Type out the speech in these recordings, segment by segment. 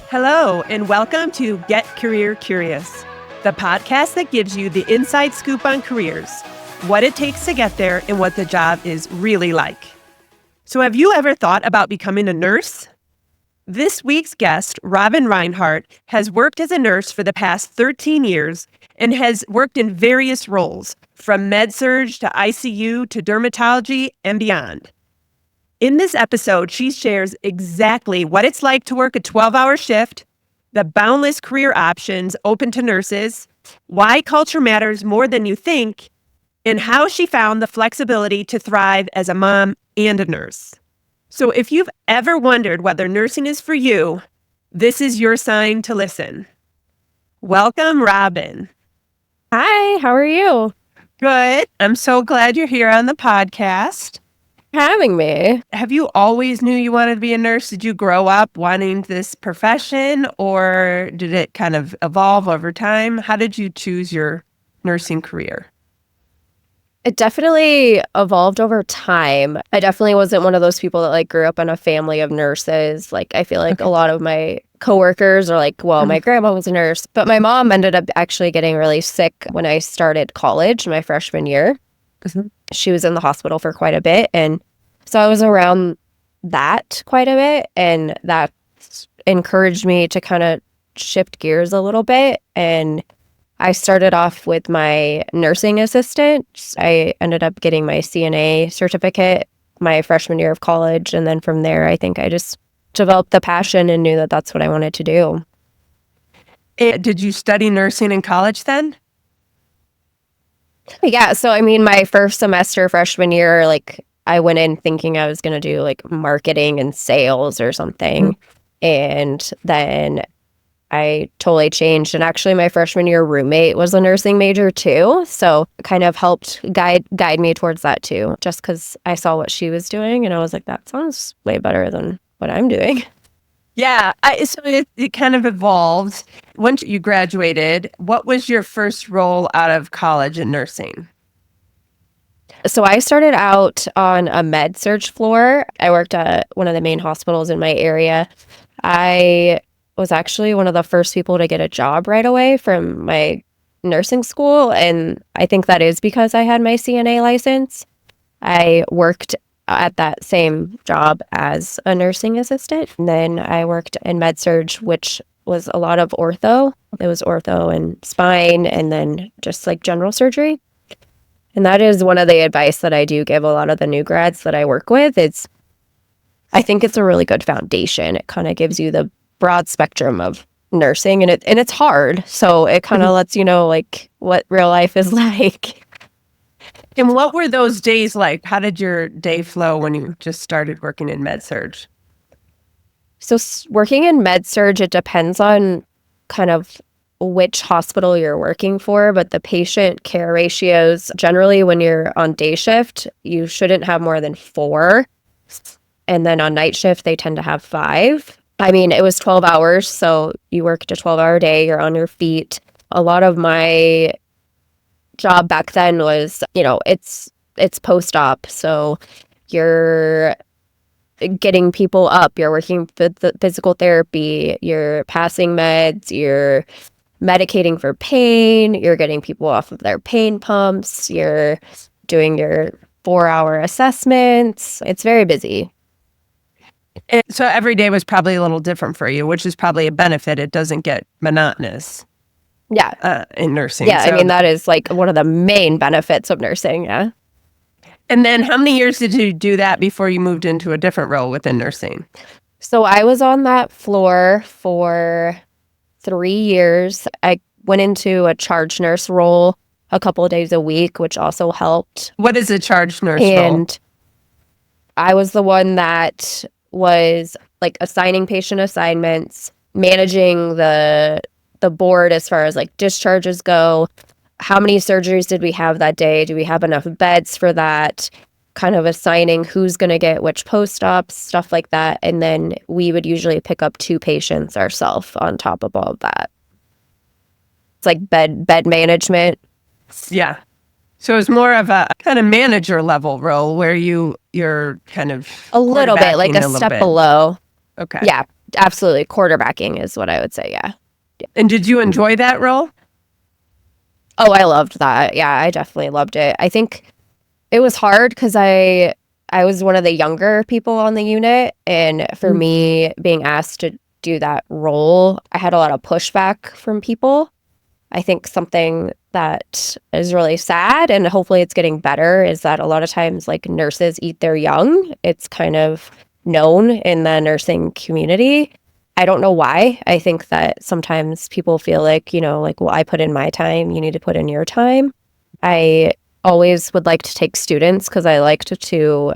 Hello, and welcome to Get Career Curious, the podcast that gives you the inside scoop on careers, what it takes to get there, and what the job is really like. So have you ever thought about becoming a nurse? This week's guest, Robyn Rhinehart, has worked as a nurse for the past 13 years and has worked in various roles, from med-surg to ICU to dermatology and beyond. In this episode, she shares exactly what it's like to work a 12-hour shift, the boundless career options open to nurses, why culture matters more than you think, and how she found the flexibility to thrive as a mom and a nurse. So if you've ever wondered whether nursing is for you, this is your sign to listen. Welcome, Robyn. Hi, how are you? Good. I'm so glad you're here on the podcast. Having me. Have you always knew you wanted to be a nurse? Did you grow up wanting this profession, or did it kind of evolve over time? How did you choose your nursing career? It definitely evolved over time. I definitely wasn't one of those people that grew up in a family of nurses. I feel like a lot of my coworkers are like, well, my grandma was a nurse, but my mom ended up actually getting really sick when I started college, my freshman year. She was in the hospital for quite a bit, and so I was around that quite a bit, and that encouraged me to kind of shift gears a little bit. And I started off with my nursing assistant. I ended up getting my CNA certificate my freshman year of college, and then from there, I think I just developed the passion and knew that that's what I wanted to do. Did you study nursing in college then? Yeah, so I mean, my first semester freshman year, I went in thinking I was going to do marketing and sales or something. And then I totally changed. And actually my freshman year roommate was a nursing major too. So it kind of helped guide me towards that too, just because I saw what she was doing and I was like, that sounds way better than what I'm doing. Yeah, so it kind of evolved. Once you graduated, what was your first role out of college in nursing? So I started out on a med-surg floor. I worked at one of the main hospitals in my area. I was actually one of the first people to get a job right away from my nursing school, and I think that is because I had my CNA license. I worked at that same job as a nursing assistant. And then I worked in med-surg, which was a lot of ortho. It was ortho and spine, and then just general surgery. And that is one of the advice that I do give a lot of the new grads that I work with. I think it's a really good foundation. It kind of gives you the broad spectrum of nursing, and it's hard. So it kind of lets you know what real life is like. And what were those days like? How did your day flow when you just started working in med-surg? So working in med-surg, it depends on kind of which hospital you're working for, but the patient care ratios, generally when you're on day shift, you shouldn't have more than 4. And then on night shift, they tend to have 5. I mean, it was 12 hours, so you worked a 12-hour day, you're on your feet. A lot of my job back then was, it's post-op, so you're getting people up, you're working with the physical therapy, you're passing meds, you're medicating for pain, you're getting people off of their pain pumps, you're doing your 4-hour assessments. It's very busy. And so every day was probably a little different for you, which is probably a benefit. It doesn't get monotonous. Yeah. In nursing. Yeah, so, I mean, that is one of the main benefits of nursing, yeah. And then how many years did you do that before you moved into a different role within nursing? So I was on that floor for 3 years. I went into a charge nurse role a couple of days a week, which also helped. What is a charge nurse role? And I was the one that was assigning patient assignments, managing the board as far as discharges go. How many surgeries did we have that day? Do we have enough beds for that? Kind of assigning who's going to get which post-ops, stuff like that. And then we would usually pick up 2 patients ourselves on top of all of that. It's bed management. Yeah. So it was more of a kind of manager level role where you're kind of a little bit, a step below. Okay. Yeah. Absolutely. Quarterbacking is what I would say. Yeah. And did you enjoy that role? Oh, I loved that. Yeah, I definitely loved it. I think it was hard because I was one of the younger people on the unit, and for me being asked to do that role, I had a lot of pushback from people. I think something that is really sad, and hopefully it's getting better, is that a lot of times like nurses eat their young. It's kind of known in the nursing community. I don't know why. I think that sometimes people feel like, like, well, I put in my time, you need to put in your time. I always would like to take students because I like to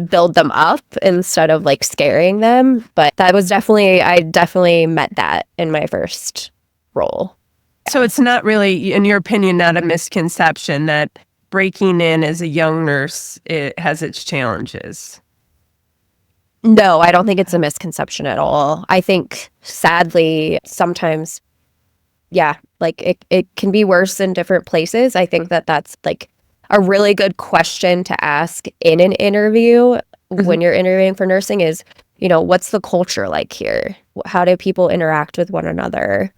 build them up instead of like scaring them. But I definitely met that in my first role. So it's not really, in your opinion, not a misconception that breaking in as a young nurse, it has its challenges. No, I don't think it's a misconception at all. I think sadly, sometimes, yeah, like it can be worse in different places. I think that that's like a really good question to ask in an interview when you're interviewing for nursing is, what's the culture like here? How do people interact with one another?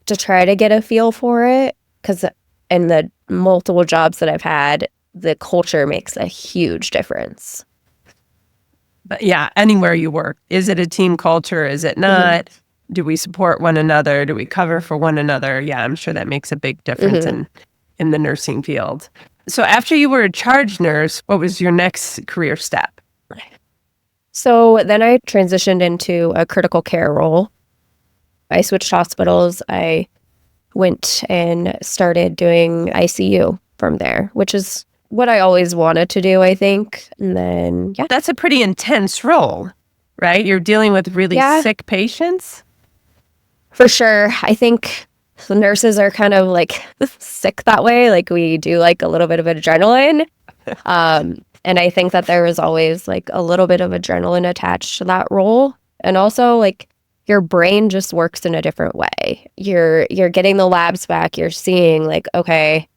To try to get a feel for it, because in the multiple jobs that I've had, the culture makes a huge difference. But yeah, anywhere you work, is it a team culture? Is it not? Do we support one another? Do we cover for one another? Yeah, I'm sure that makes a big difference in the nursing field. So after you were a charge nurse, what was your next career step? So then I transitioned into a critical care role. I switched hospitals. I went and started doing ICU from there, which is what I always wanted to do, I think. And then, yeah. That's a pretty intense role, right? You're dealing with really sick patients? For sure. I think the nurses are kind of like sick that way. Like we do like a little bit of adrenaline. And I think that there was always like a little bit of adrenaline attached to that role. And also like your brain just works in a different way. You're getting the labs back. You're seeing like, okay,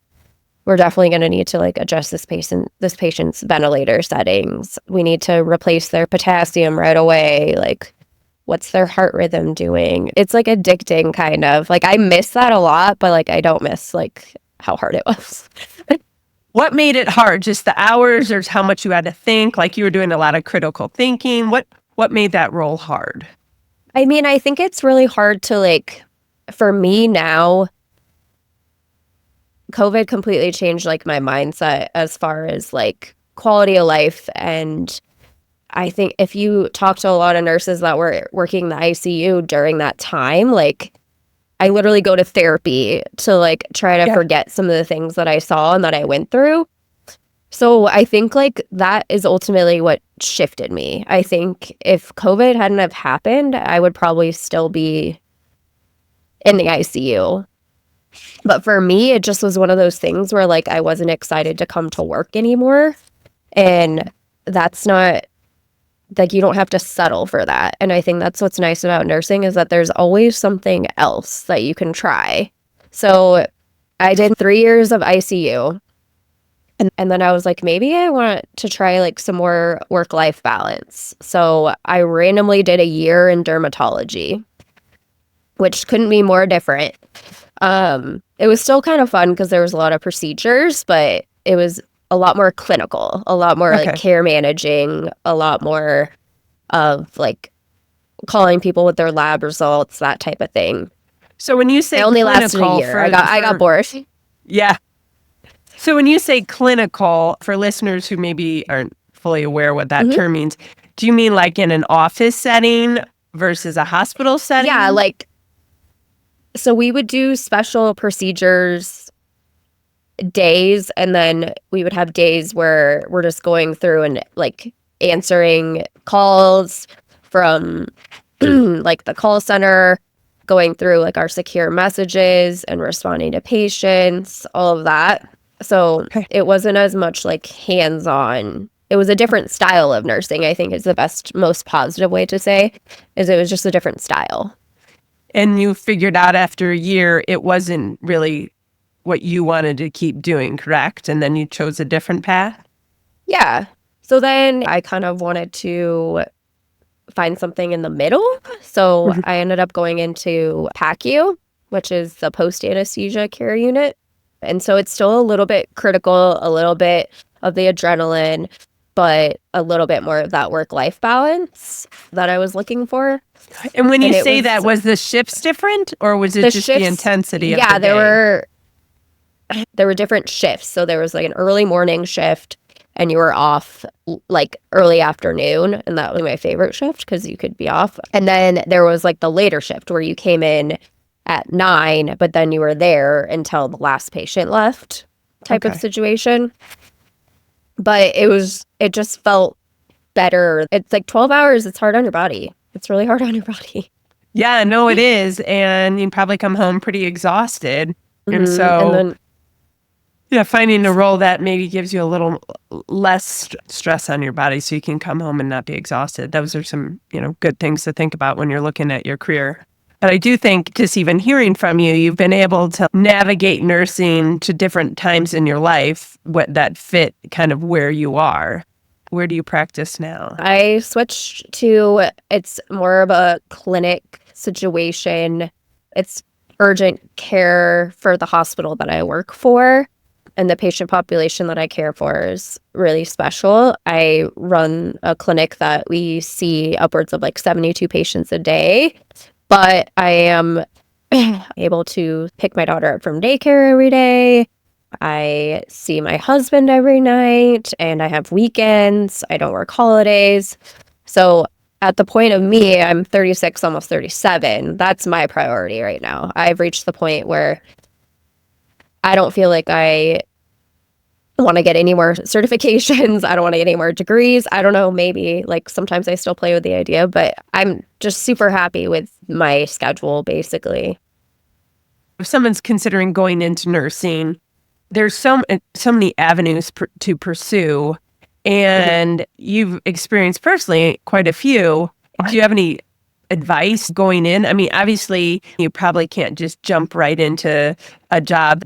we're definitely going to need to like adjust this patient's ventilator settings. We need to replace their potassium right away. Like, what's their heart rhythm doing? It's like addicting kind of. Like I miss that a lot, but like I don't miss like how hard it was. What made it hard? Just the hours or how much you had to think? Like you were doing a lot of critical thinking. What made that role hard? I mean, I think it's really hard to like, for me now, COVID completely changed like my mindset as far as like quality of life. And I think if you talk to a lot of nurses that were working the ICU during that time, like I literally go to therapy to like try to forget some of the things that I saw and that I went through. So I think like that is ultimately what shifted me. I think if COVID hadn't have happened, I would probably still be in the ICU. But for me, it just was one of those things where like I wasn't excited to come to work anymore. And that's not like you don't have to settle for that. And I think that's what's nice about nursing is that there's always something else that you can try. So I did 3 years of ICU. And then I was like, maybe I want to try like some more work-life balance. So I randomly did a year in dermatology, which couldn't be more different. It was still kind of fun because there was a lot of procedures, but it was a lot more clinical, a lot more like care managing, a lot more of like calling people with their lab results, that type of thing. So when you say it only lasted a year, I got bored. Yeah. So when you say clinical, for listeners who maybe aren't fully aware what that term means, do you mean like in an office setting versus a hospital setting? Yeah, like, so we would do special procedures days, and then we would have days where we're just going through and like answering calls from like the call center, going through like our secure messages and responding to patients, all of that. So it wasn't as much like hands-on. It was a different style of nursing, I think is the best, most positive way to say, is it was just a different style. And you figured out after a year it wasn't really what you wanted to keep doing, correct? And then you chose a different path? Yeah. So then I kind of wanted to find something in the middle. So I ended up going into PACU, which is the post-anesthesia care unit. And so it's still a little bit critical, a little bit of the adrenaline, but a little bit more of that work-life balance that I was looking for. And when you say that, was the shifts different, or was it just the intensity of the day? Yeah, there were different shifts. So there was like an early morning shift, and you were off like early afternoon, and that was my favorite shift because you could be off. And then there was like the later shift where you came in at 9, but then you were there until the last patient left type of situation. But it just felt better. It's like 12 hours. It's hard on your body. It's really hard on your body. Yeah, no, it is. And you probably come home pretty exhausted. And so, and then, finding a role that maybe gives you a little less stress on your body so you can come home and not be exhausted. Those are some, good things to think about when you're looking at your career. But I do think just even hearing from you, you've been able to navigate nursing to different times in your life that fit kind of where you are. Where do you practice now? I switched to, it's more of a clinic situation. It's urgent care for the hospital that I work for. And the patient population that I care for is really special. I run a clinic that we see upwards of like 72 patients a day. But I am able to pick my daughter up from daycare every day. I see my husband every night, and I have weekends. I don't work holidays. So at the point of me, I'm 36, almost 37. That's my priority right now. I've reached the point where I don't feel like I want to get any more certifications. I don't want to get any more degrees. I don't know, maybe like sometimes I still play with the idea, but I'm just super happy with my schedule, basically. If someone's considering going into nursing, there's so many avenues to pursue, and you've experienced personally quite a few. Do you have any advice going in? I mean, obviously, you probably can't just jump right into a job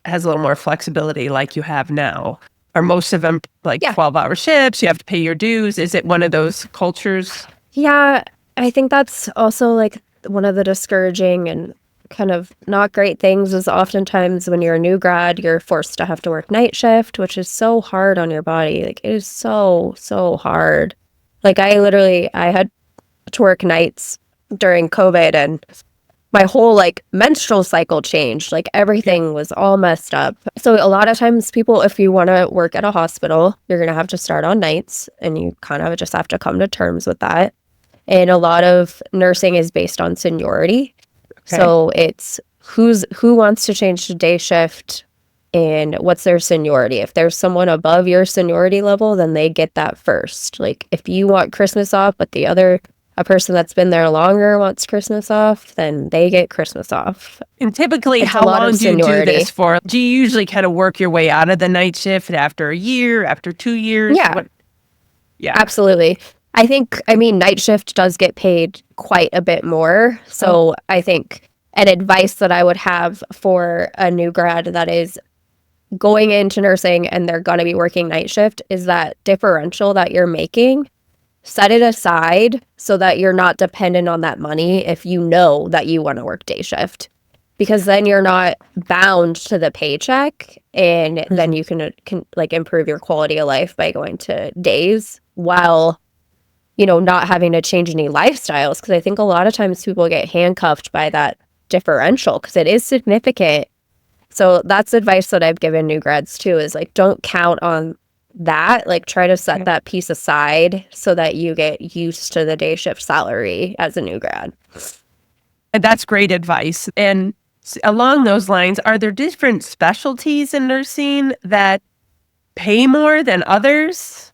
has a little more flexibility like you have now. Are most of them like 12-hour shifts? You have to pay your dues. Is it one of those cultures? Yeah, I think that's also like one of the discouraging and kind of not great things is oftentimes when you're a new grad, you're forced to have to work night shift, which is so hard on your body. Like it is so, so hard. Like I had to work nights during COVID, and my whole like menstrual cycle changed. Like everything was all messed up. So a lot of times people, if you want to work at a hospital, you're going to have to start on nights, and you kind of just have to come to terms with that. And a lot of nursing is based on seniority. Okay. So it's who wants to change to day shift and what's their seniority. If there's someone above your seniority level, then they get that first. Like if you want Christmas off, but a person that's been there longer wants Christmas off, then they get Christmas off. And typically, how long do you do this for? Do you usually kind of work your way out of the night shift after a year, after 2 years? Yeah, absolutely. I mean, night shift does get paid quite a bit more. So I think an advice that I would have for a new grad that is going into nursing and they're going to be working night shift is that differential that you're making, set it aside so that you're not dependent on that money if you know that you want to work day shift. Because then you're not bound to the paycheck, and then you can like improve your quality of life by going to days while, not having to change any lifestyles. Because I think a lot of times people get handcuffed by that differential because it is significant. So that's advice that I've given new grads too, is like, don't count on that. Like try to set that piece aside so that you get used to the day shift salary as a new grad. That's great advice. And along those lines, are there different specialties in nursing that pay more than others?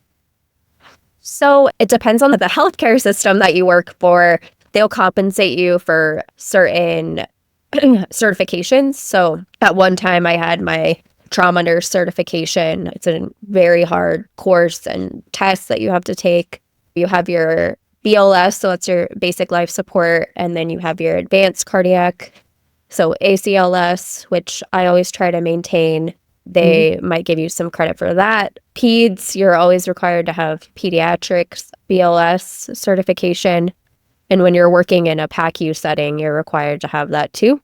So it depends on the healthcare system that you work for. They'll compensate you for certain certifications. So at one time I had my trauma nurse certification. It's a very hard course and test that you have to take. You have your BLS, so that's your basic life support, and then you have your advanced cardiac, so ACLS, which I always try to maintain. They might give you some credit for that. Peds, you're always required to have pediatrics, BLS certification. And when you're working in a PACU setting, you're required to have that too.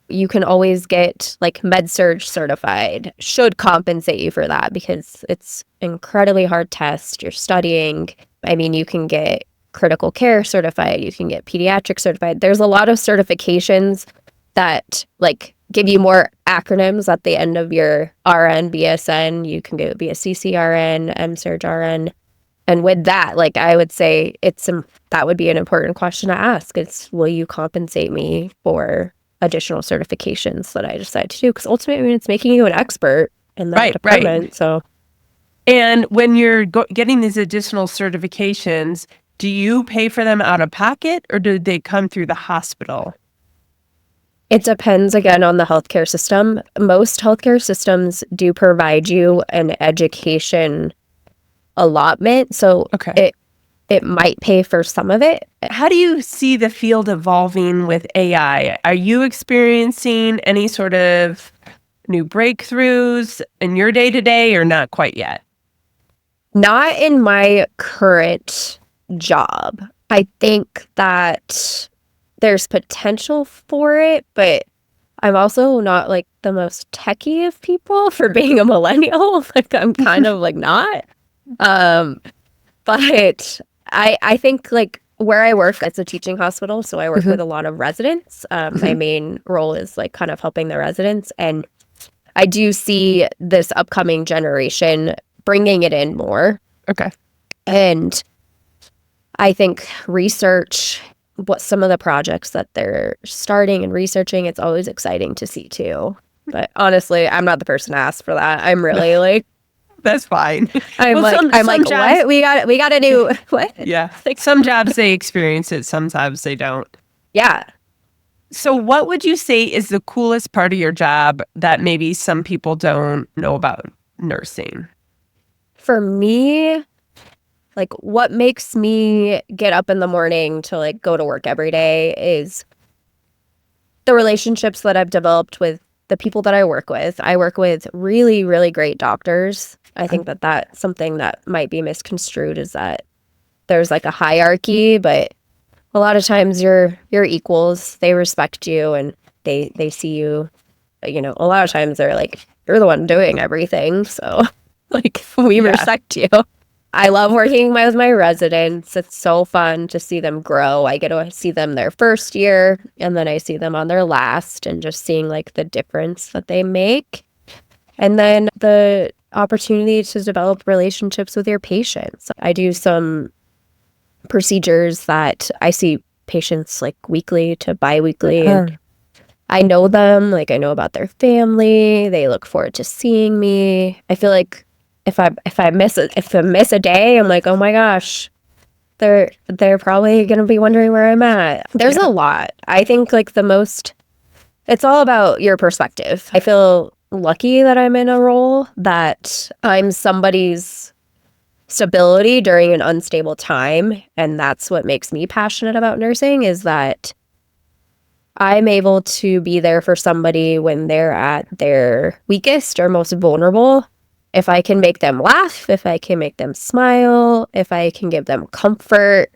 You can always get like med-surg certified, should compensate you for that because it's incredibly hard test. You're studying. I mean, you can get critical care certified. You can get pediatric certified. There's a lot of certifications that like give you more acronyms at the end of your RN, BSN. You can be a CCRN, M-surg RN. And with that, like I would say that would be an important question to ask. It's, will you compensate me for additional certifications that I decide to do? Because ultimately, it's making you an expert in that department. Right. So, and when you're getting these additional certifications, do you pay for them out of pocket or do they come through the hospital? It depends, again, on the healthcare system. Most healthcare systems do provide you an education allotment. So it might pay for some of it. How do you see the field evolving with AI? Are you experiencing any sort of new breakthroughs in your day-to-day or not quite yet? Not in my current job. I think that there's potential for it, but I'm also not like the most techie of people for being a millennial. Like I'm kind of like not. But I think like where I work, it's a teaching hospital, so I work with a lot of residents. My main role is like kind of helping the residents, and I do see this upcoming generation bringing it in more. Okay. And I think research, what some of the projects that they're starting and researching, it's always exciting to see too. But honestly, I'm not the person to ask for that. I'm really like, that's fine. I'm like, jobs, what? We got a new what? Yeah. Like some jobs they experience it, sometimes they don't. Yeah. So what would you say is the coolest part of your job that maybe some people don't know about nursing? For me, like what makes me get up in the morning to like go to work every day is the relationships that I've developed with the people that I work with. I work with really, really great doctors. I think that that's something that might be misconstrued, is that there's like a hierarchy, but a lot of times you're equals. They respect you and they see you, you know, a lot of times they're like, you're the one doing everything. So like we respect you. I love working with my residents. It's so fun to see them grow. I get to see them their first year and then I see them on their last, and just seeing like the difference that they make. And then the opportunity to develop relationships with your patients. I do some procedures that I see patients like weekly to bi-weekly. And I know them, like I know about their family. They look forward to seeing me. I feel like if I miss a day, I'm like, oh my gosh, they're probably gonna be wondering where I'm at. There's a lot. I think like it's all about your perspective. I feel lucky that I'm in a role that I'm somebody's stability during an unstable time, and that's what makes me passionate about nursing, is that I'm able to be there for somebody when they're at their weakest or most vulnerable. If I can make them laugh, if I can make them smile, if I can give them comfort,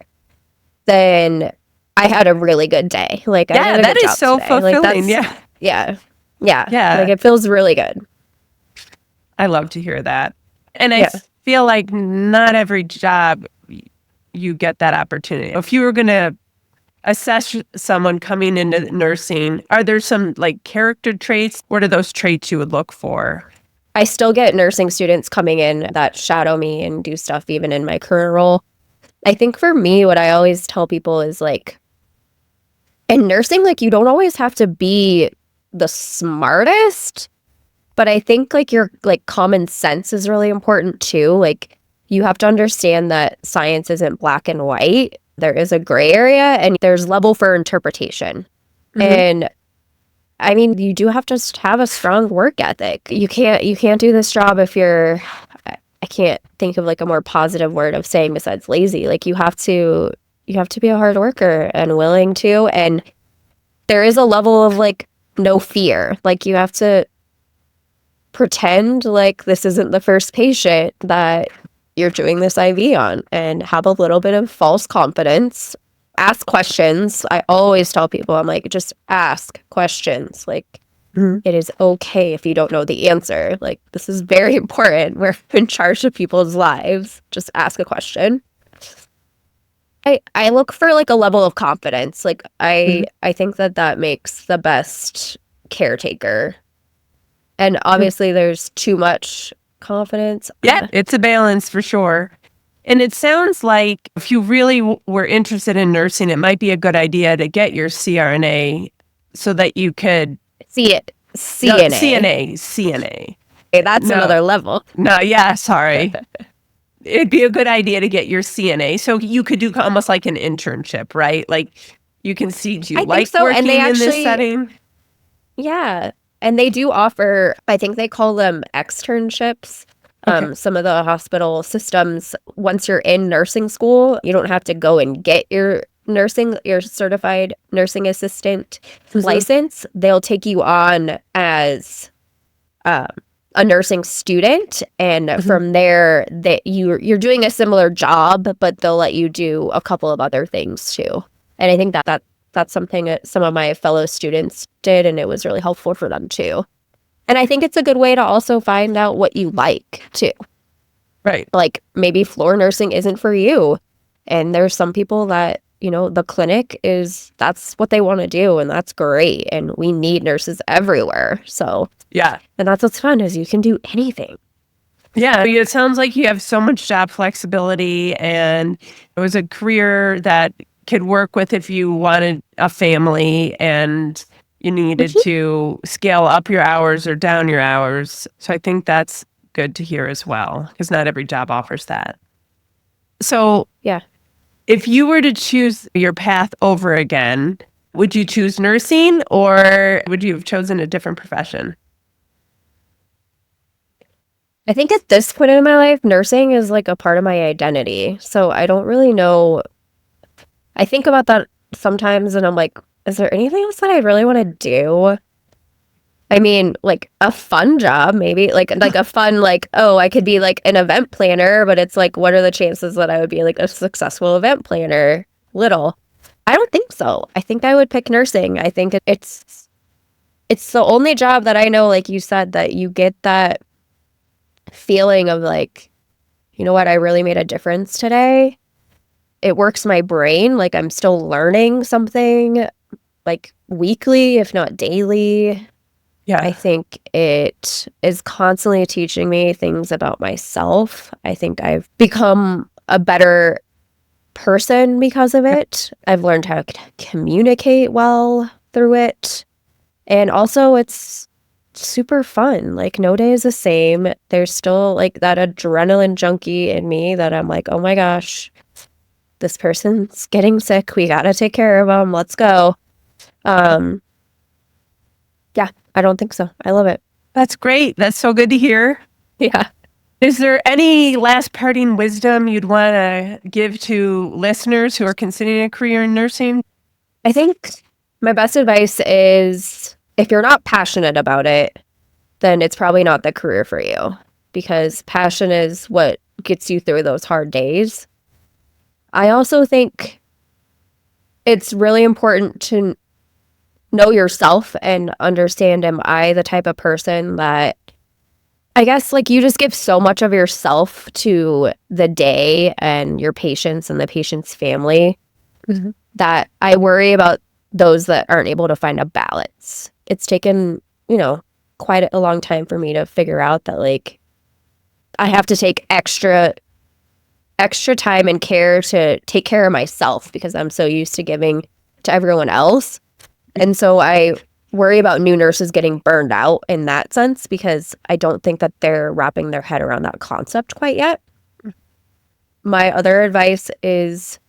then I had a really good day. Like, I had a that good is job so today. fulfilling. Like, yeah. Like, it feels really good. I love to hear that. And I feel like not every job you get that opportunity. If you were going to assess someone coming into nursing, are there some like character traits? What are those traits you would look for? I still get nursing students coming in that shadow me and do stuff even in my current role. I think for me, what I always tell people is like, in nursing, like you don't always have to be the smartest, but I think like your like common sense is really important too. Like you have to understand that science isn't black and white. There is a gray area and there's level for interpretation. And I mean, you do have to have a strong work ethic. You can't do this job if you're, I can't think of like a more positive word of saying besides lazy. Like you have to be a hard worker and willing to, and there is a level of like no fear. Like you have to pretend like this isn't the first patient that you're doing this IV on, and have a little bit of false confidence. Ask questions. I always tell people, I'm like, just ask questions. Like, it is okay if you don't know the answer. Like, this is very important. We're in charge of people's lives. Just ask a question. I look for like a level of confidence. Like, I think that makes the best caretaker. And obviously there's too much confidence. Yeah, it's a balance for sure. And it sounds like if you really were interested in nursing, it might be a good idea to get your CRNA so that you could see it. CNA. Okay, that's another level. No, yeah, sorry. It'd be a good idea to get your CNA. So you could do almost like an internship, right? Like you can see, do you like working in this setting? Yeah. And they do offer, I think they call them externships. Some of the hospital systems, once you're in nursing school, you don't have to go and get your certified nursing assistant license. They'll take you on as a nursing student, and from there that you're doing a similar job, but they'll let you do a couple of other things too. And I think that's something that some of my fellow students did, and it was really helpful for them too. And I think it's a good way to also find out what you like too. Right. Like maybe floor nursing isn't for you. And there's some people that, the clinic that's what they want to do, and that's great. And we need nurses everywhere. So yeah. And that's what's fun, is you can do anything. Yeah. It sounds like you have so much job flexibility, and it was a career that could work with if you wanted a family and you needed to scale up your hours or down your hours. So I think that's good to hear as well, because not every job offers that. So yeah, if you were to choose your path over again, would you choose nursing, or would you have chosen a different profession? I think at this point in my life, nursing is like a part of my identity. So I don't really know. I think about that sometimes and I'm like, is there anything else that I really want to do? I mean, like a fun job, maybe like a fun, like, oh, I could be like an event planner, but it's like, what are the chances that I would be like a successful event planner? Little. I don't think so. I think I would pick nursing. I think it's the only job that I know, like you said, that you get that feeling of like, you know what, I really made a difference today. It works my brain. Like I'm still learning something like weekly, if not daily. Yeah. I think it is constantly teaching me things about myself. I think I've become a better person because of it. I've learned how to communicate well through it. And also it's super fun. Like no day is the same. There's still like that adrenaline junkie in me that I'm like, oh my gosh, this person's getting sick. We got to take care of them. Let's go. Yeah, I don't think so. I love it. That's great. That's so good to hear. Yeah. Is there any last parting wisdom you'd want to give to listeners who are considering a career in nursing? I think my best advice is if you're not passionate about it, then it's probably not the career for you, because passion is what gets you through those hard days. I also think it's really important to know yourself and understand, am I the type of person that, I guess, like you just give so much of yourself to the day and your patients and the patient's family that I worry about those that aren't able to find a balance. It's taken, quite a long time for me to figure out that like I have to take extra time and care to take care of myself, because I'm so used to giving to everyone else. And so I worry about new nurses getting burned out in that sense, because I don't think that they're wrapping their head around that concept quite yet. My other advice is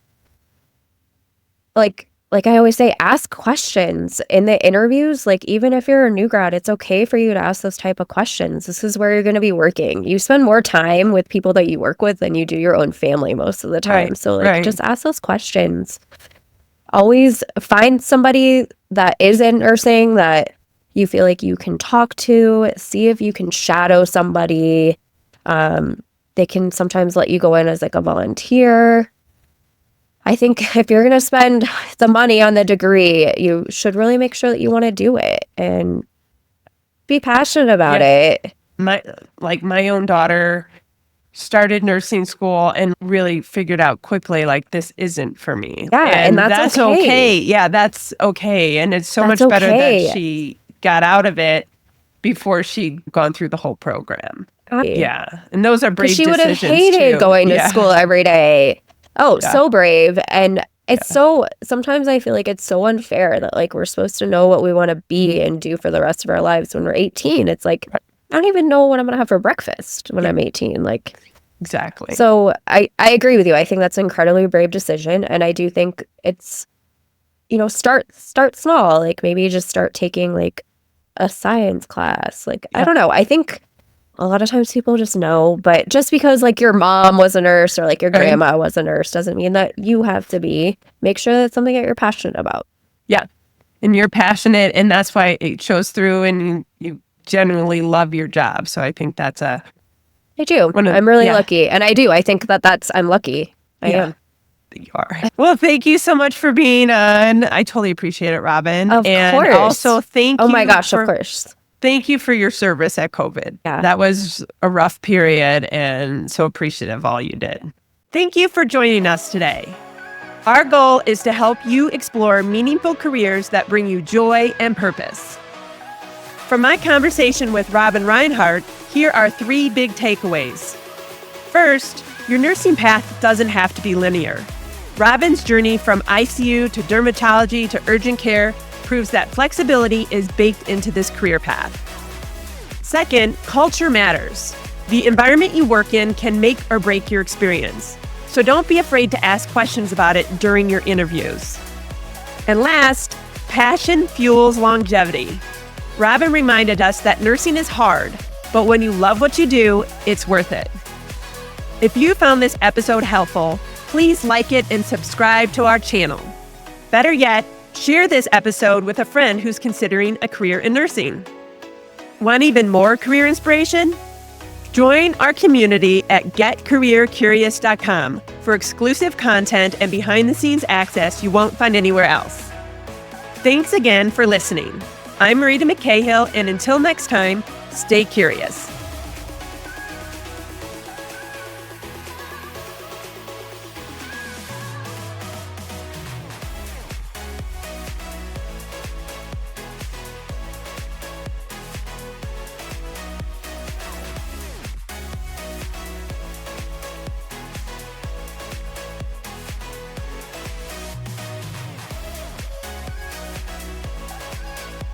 like I always say, ask questions in the interviews. Like, even if you're a new grad, it's okay for you to ask those type of questions. This is where you're going to be working. You spend more time with people that you work with than you do your own family most of the time. Right, So like, just ask those questions. Always find somebody that is in nursing that you feel like you can talk to, see if you can shadow somebody. They can sometimes let you go in as like a volunteer. I think if you're going to spend the money on the degree, you should really make sure that you want to do it and be passionate about it. My own daughter started nursing school and really figured out quickly, like, this isn't for me. Yeah, and that's okay. Yeah, that's okay. And it's so much better that she got out of it before she'd gone through the whole program. Yeah. And those are brave decisions. She would have hated going to school every day. Oh, so brave. And it's sometimes I feel like it's so unfair that like we're supposed to know what we want to be and do for the rest of our lives when we're 18. It's like, I don't even know what I'm going to have for breakfast when I'm 18. Like, exactly. So I agree with you. I think that's an incredibly brave decision. And I do think it's, start small. Like maybe just start taking like a science class. Like, I don't know. I think a lot of times people just know, but just because like your mom was a nurse or like your grandma was a nurse doesn't mean that you have to be. Make sure that's something that you're passionate about. Yeah. And you're passionate, and that's why it shows through, and you genuinely love your job. So I think that's I do. I'm really lucky. And I do. I think I'm lucky. I am. You are. Well, thank you so much for being on. I totally appreciate it, Robyn. Of course. Also, thank you. Oh my gosh, of course. Thank you for your service at COVID. Yeah. That was a rough period, and so appreciative of all you did. Thank you for joining us today. Our goal is to help you explore meaningful careers that bring you joy and purpose. From my conversation with Robyn Rhinehart, here are 3 big takeaways. First, your nursing path doesn't have to be linear. Robyn's journey from ICU to dermatology to urgent care proves that flexibility is baked into this career path. Second, culture matters. The environment you work in can make or break your experience, so don't be afraid to ask questions about it during your interviews. And last, passion fuels longevity. Robyn reminded us that nursing is hard, but when you love what you do, it's worth it. If you found this episode helpful, please like it and subscribe to our channel. Better yet, share this episode with a friend who's considering a career in nursing. Want even more career inspiration? Join our community at getcareercurious.com for exclusive content and behind-the-scenes access you won't find anywhere else. Thanks again for listening. I'm Marita McCahill, and until next time, stay curious.